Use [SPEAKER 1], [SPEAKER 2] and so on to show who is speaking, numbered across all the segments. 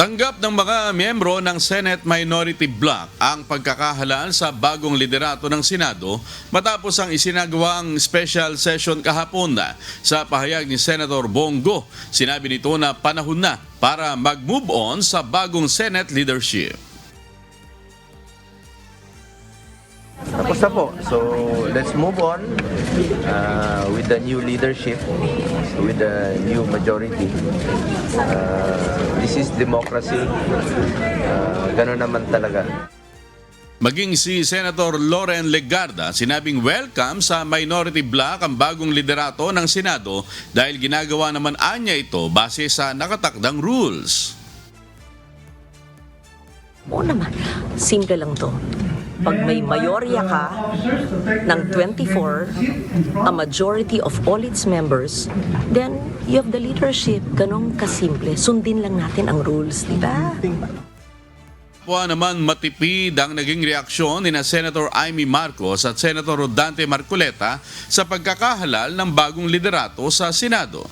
[SPEAKER 1] Tanggap ng mga miyembro ng Senate Minority Bloc ang pagkakahalaan sa bagong liderato ng Senado matapos ang isinagawang special session kahapon na. Sa pahayag ni Senator Bongo, sinabi nito na panahon na para mag-move on sa bagong Senate leadership.
[SPEAKER 2] Tapos na po. So, let's move on with the new leadership, with the new majority. This is democracy. Ganun naman talaga.
[SPEAKER 1] Maging si Senator Loren Legarda, sinabing welcome sa minority bloc ang bagong liderato ng Senado dahil ginagawa naman anya ito base sa nakatakdang rules.
[SPEAKER 3] Oo naman, simple lang to. Pag may mayorya ka ng 24, a majority of all its members, then you have the leadership. Ganong kasimple. Sundin lang natin ang rules, di ba?
[SPEAKER 1] Kapwa naman matipid ang naging reaksyon ni na Senator Amy Marcos at Senator Rodante Marcoleta sa pagkakahalal ng bagong liderato sa Senado.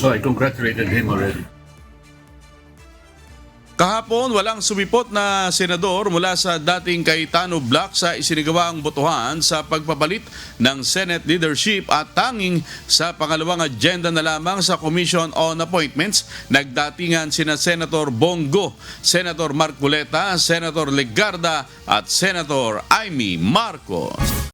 [SPEAKER 4] Oh, I congratulated him already.
[SPEAKER 1] Kahapon, walang sumipot na senador mula sa dating Cayetano Bloc sa isinagawaang botohan sa pagpapalit ng Senate leadership at tanging sa pangalawang agenda na lamang sa Commission on Appointments, nagdatingan sina Senator Bongo, Senator Marcoleta, Senator Legarda at Senator Amy Marcos.